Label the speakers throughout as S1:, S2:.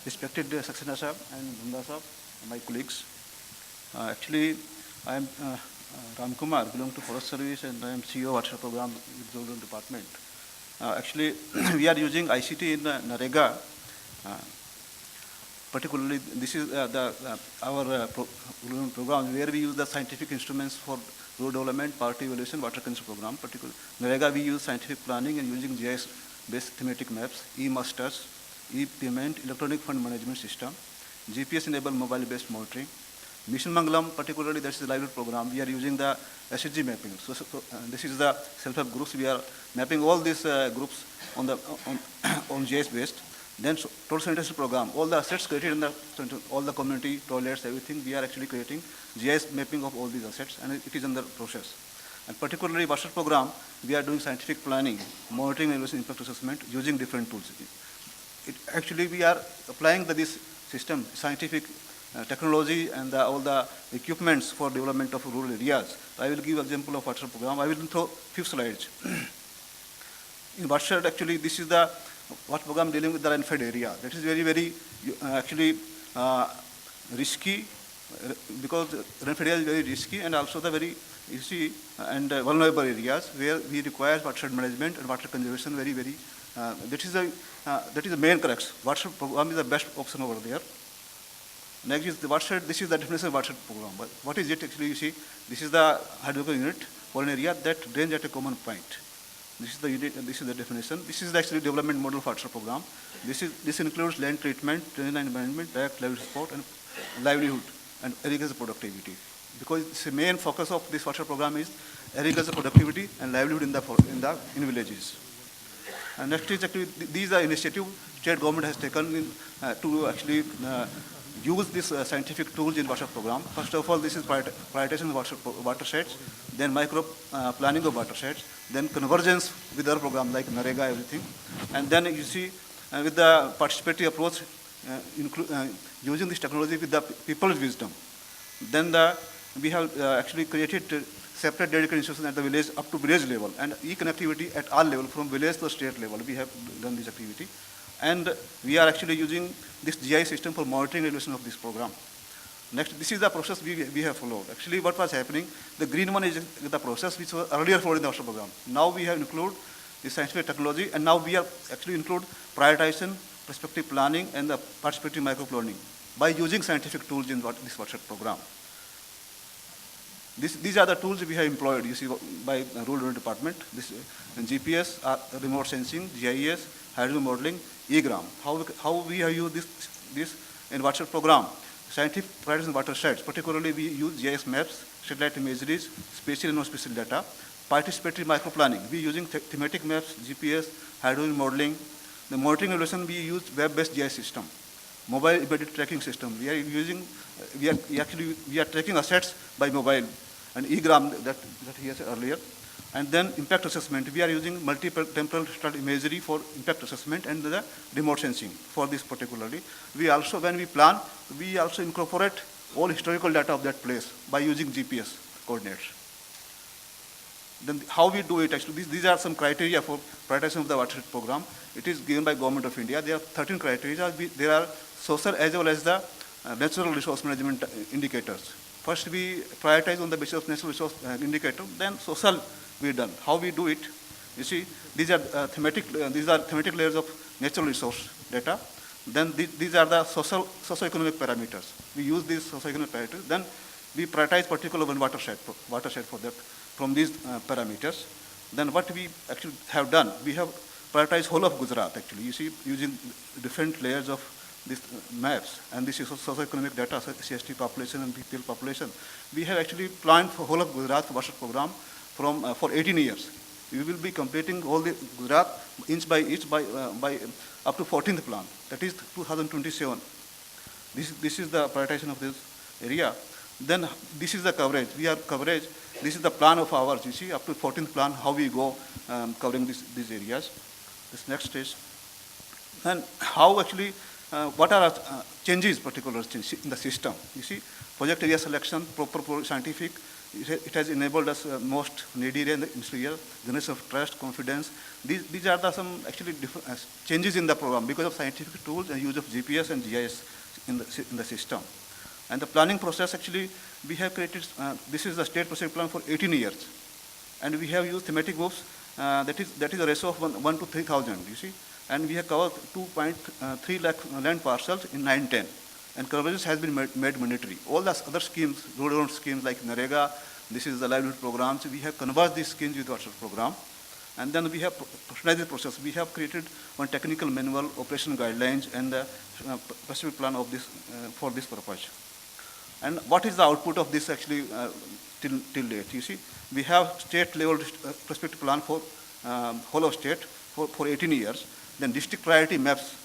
S1: respected Saxena Sahab and Bunda Sahab, my colleagues. Actually, I am Ram Kumar, belong to Forest Service, and I am CEO Water Program with Zolan Department. Actually, we are using ICT in NREGA. Particularly, this is our program where we use the scientific instruments for road development, poverty evaluation, water conservation program. Particularly, NREGA we use scientific planning and using GIS-based thematic maps, e-masters, e-payment, electronic fund management system, GPS-enabled mobile-based monitoring. Mission Mangalam, particularly that is the livelihood program, we are using the SHG mapping. So this is the self-help groups. We are mapping all these groups on the on GIS based. Then total sanitation program, all the assets created in the all the community toilets, everything. We are actually creating GIS mapping of all these assets, and it is in the process. And particularly water program, we are doing scientific planning, monitoring, evaluation, impact assessment using different tools. Actually, we are applying this system, scientific technology and all the equipments for development of rural areas. I will give example of water program. I will throw few slides. In watershed, actually, this is the water program dealing with the rainfed area. That is very, very actually risky because rainfed area is very risky, and also the very easy and vulnerable areas where we require watershed management and water conservation very, very. That is the main crux. Watershed program is the best option over there. Next is the watershed. This is the definition of watershed program. But what is it actually? You see, this is the hydrological unit for an area that drains at a common point. This is the unit, and this is the definition. This is the actually development model of watershed program. This includes land treatment, drainage management, direct livelihood support, and livelihood and agricultural productivity. Because the main focus of this watershed program is agricultural productivity and livelihood in villages. And next is actually these are initiatives state government has taken to actually use this scientific tools in watershed program. First of all, this is prioritization of watersheds, then micro planning of watersheds, then convergence with other programs like NREGA, everything. And then you see with the participatory approach, using this technology with the people's wisdom. Then we have actually created separate dedicated institutions at the village up to village level, and e-connectivity at all level from village to state level. We have done this activity. And we are actually using this GI system for monitoring and evaluation of this program. Next, this is the process we have followed. Actually, what was happening, the green one is the process which was earlier followed in the water program. Now we have included the scientific technology, and now we are actually include prioritization, prospective planning, and the participatory micro-planning by using scientific tools in this watershed program. These are the tools we have employed, you see, by the Rural Department. This GPS, remote sensing, GIS, hydro modeling, EGRAM. How we have used this in watershed program? Scientific practice in watersheds. Particularly, we use GIS maps, satellite imageries, spatial and non-spatial data. Participatory micro-planning. We using thematic maps, GPS, hydro modeling. The monitoring evaluation, we use web-based GIS system. Mobile embedded tracking system. We are tracking assets by mobile, and EGRAM that he said earlier. And then impact assessment. We are using multi-temporal imagery for impact assessment and the remote sensing for this particularly. We also, when we plan, we also incorporate all historical data of that place by using GPS coordinates. Then how we do it actually, these are some criteria for prioritization of the watershed program. It is given by Government of India. There are 13 criteria. There are social as well as the natural resource management indicators. First, we prioritize on the basis of natural resource indicator, then social we done. How we do it? You see, these are thematic layers of natural resource data. Then these are the socio-economic parameters. We use these socio-economic parameters. Then we prioritize particular one watershed for that from these parameters. Then what we actually have done, we have prioritized whole of Gujarat actually. You see, using different layers of these maps, and this is socio-economic data, CST population and BPL population. We have actually planned for whole of Gujarat watershed program for 18 years. We will be completing all the Gujarat inch by inch by up to 14th plan. That is 2027. This is the prioritization of this area. Then this is the coverage. This is the plan of ours. You see, up to 14th plan, how we go covering these areas. This next is, and how actually, what are changes, particular changes in the system. You see, project area selection, proper scientific It has enabled us most needy area in the industrial, generation of trust, confidence. These are some actually changes in the program because of scientific tools and use of GPS and GIS in the system. And the planning process, actually, we have created, this is the state project plan for 18 years. And we have used thematic moves, that is a ratio of 1 to 3,000, you see. And we have covered 2.3 lakh land parcels in 910. And coverage has been made mandatory. All the other schemes, rural schemes like NREGA, this is the livelihood programs, we have converged these schemes with water program. And then we have personalized the process. We have created one technical manual, operation guidelines, and the specific plan of this, for this purpose. And what is the output of this actually till date? You see, we have state level prospective plan for whole of state for 18 years. Then district priority maps,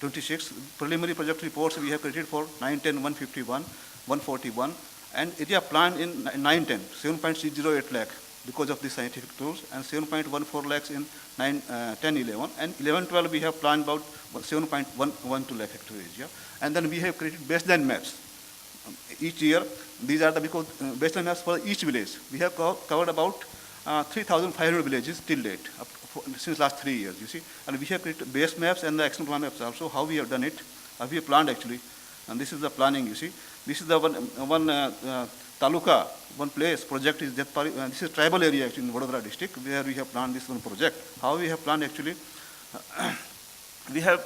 S1: 26. Preliminary project reports we have created for 910, 151, 141. And area plan in 910, 7.608 lakh because of the scientific tools, and 7.14 lakhs in 10, 11. And 11, 12 we have planned about 7.112 lakh hectare area. And then we have created baseline maps. Each year, these are the baseline maps for each village. We have covered about 3,500 villages till date, since last 3 years, you see. And we have created base maps and the action plan maps also, how we have done it, how we have planned actually. And this is the planning, you see. This is the one taluka, one place, project is Jetpari, this is tribal area actually in Vadodara district, where we have planned this one project. How we have planned actually, we have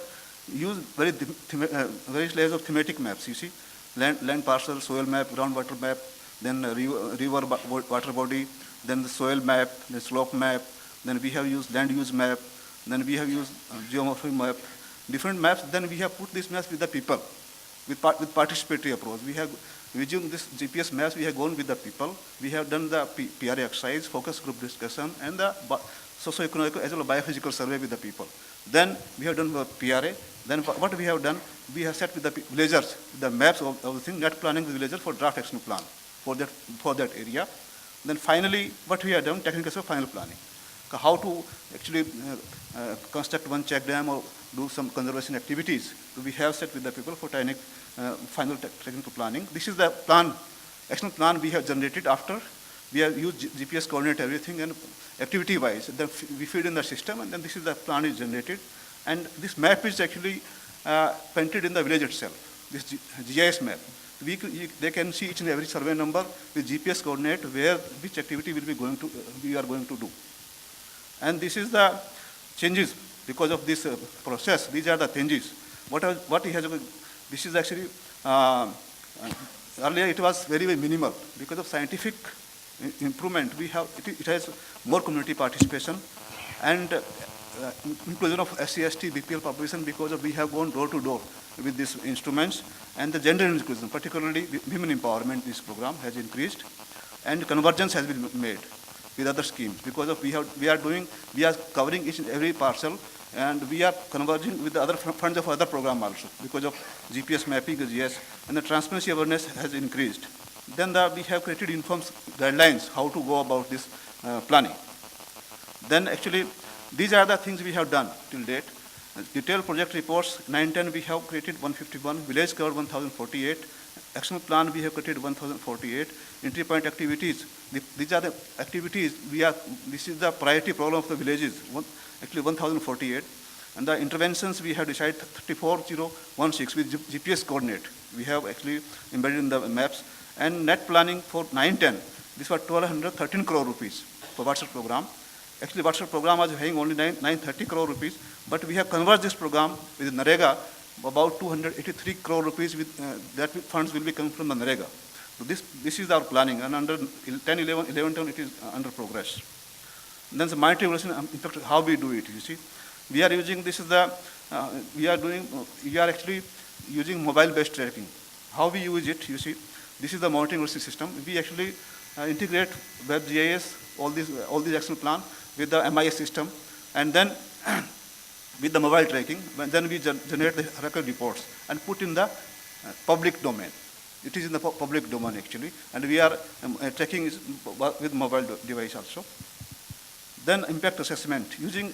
S1: used various layers of thematic maps, you see. Land parcel, soil map, groundwater map, then river water body, then the soil map, the slope map, then we have used land use map, then we have used geomorphic map, different maps. Then we have put these maps with the people, with participatory approach. We have using this GPS maps, we have gone with the people. We have done the PRA exercise, focus group discussion, and the socio-economic as well as biophysical survey with the people. Then we have done the PRA. Then what we have done, we have set with the villagers, the maps of the thing, net planning with villagers for draft action plan for that area. Then finally, what we have done, technical final planning. How to actually construct one check dam or do some conservation activities. We have set with the people for final technical planning. This is the plan, action plan we have generated after we have used GPS coordinate everything and activity-wise. Then we feed in the system, and then this is the plan is generated. And this map is actually painted in the village itself, this GIS map. They can see each and every survey number with GPS coordinate where which activity will be we are going to do. And this is the changes because of this process. These are the changes. This is actually, earlier it was very, very minimal. Because of scientific improvement, it has more community participation and inclusion of SC/ST, BPL population, because we have gone door to door with these instruments, and the gender inclusion, particularly women empowerment, this program has increased, and convergence has been made with other schemes because of we are covering each and every parcel, and we are converging with the other funds of other program also because of GPS mapping, GS, and the transparency awareness has increased. Then we have created uniform guidelines how to go about this planning. Then actually, these are the things we have done till date. Detailed project reports, 910 we have created 151, village covered 1048, action plan we have created 1048, entry point activities, these are the activities this is the priority problem of the villages, actually 1048, and the interventions we have decided 34016 with GPS coordinate, we have actually embedded in the maps, and net planning for 910, this was 1213 crore rupees for WhatsApp program. Actually, WhatsApp program was paying only 930 crore rupees, but we have converged this program with NREGA, about 283 crore rupees with that funds will be coming from the NREGA. So this is our planning, and under 10, 11, 10, it is under progress. And then the monetary evaluation, in fact, how we do it, you see. We are using, we are actually using mobile-based tracking. How we use it, you see, this is the monitoring evaluation system. We actually integrate WebGIS, all these action plan with the MIS system, and then with the mobile tracking, then we generate the record reports and put in the public domain. It is in the public domain actually, and we are tracking with mobile device also. Then impact assessment, using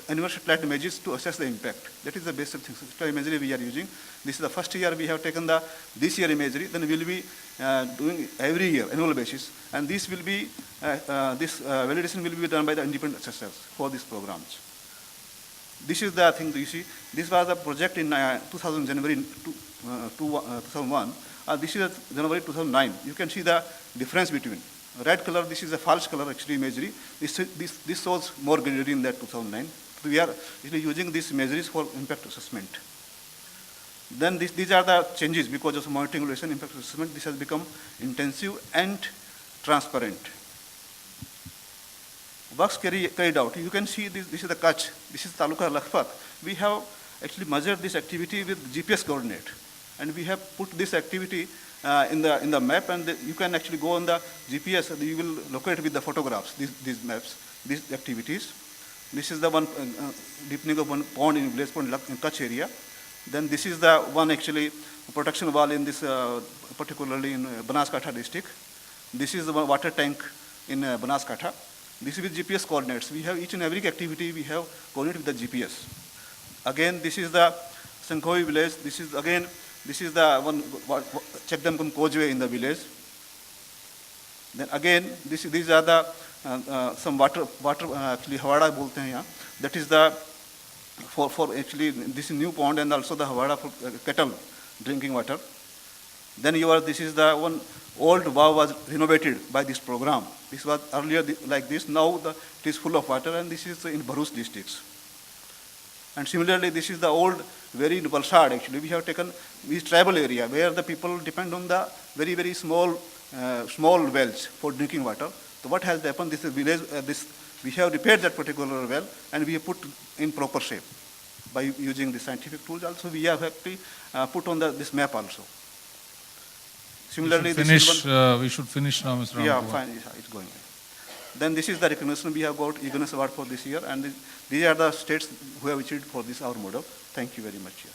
S1: annual satellite images to assess the impact. That is the basic thing. Satellite imagery we are using. This is the first year we have taken this year imagery. Then we will be doing every year, annual basis. And this will be, validation will be done by the independent assessors for these programs. This is the thing you see. This was the project in 2001. This is January 2009. You can see the difference between. Red color, this is a false color actually imagery. This shows more greenery in that 2009. We are actually using these imageries for impact assessment. Then these are the changes because of monitoring evaluation, impact assessment. This has become intensive and transparent. Works carried out. You can see this is the Kutch. This is Taluka Lakhpat. We have actually measured this activity with GPS coordinate. And we have put this activity in the map, and you can actually go on the GPS, you will locate with the photographs, these maps, these activities. This is the one deepening of one pond in Village Pond in Kutch area. Then this is the one actually protection wall in this, particularly in Banaskantha district. This is the water tank in Banaskantha. This is with GPS coordinates. We have each and every activity, we have coordinated with the GPS. Again, this is the Sankhoi village. This is again, this is the one Chekdamkum Kojwe in the village. Then again, these are the some water actually Havada bolte hain yahan. That is the for actually this is new pond and also the Havada for kettle drinking water. Then this is the one old wow was renovated by this program. This was earlier like this. Now it is full of water, and this is in Bharuch districts. And similarly, this is the old, very in Valsad actually. We have taken this tribal area where the people depend on the very, very small wells for drinking water. So what has happened, this village, we have repaired that particular well and we have put in proper shape by using the scientific tools. Also, we have actually put on this map also. Similarly,
S2: we should finish now, Mr.
S1: Yeah, fine, it's going. Then this is the recognition we have got Eagerness Award for this year, and these are the states who have achieved for this our model. Thank you very much. Yeah.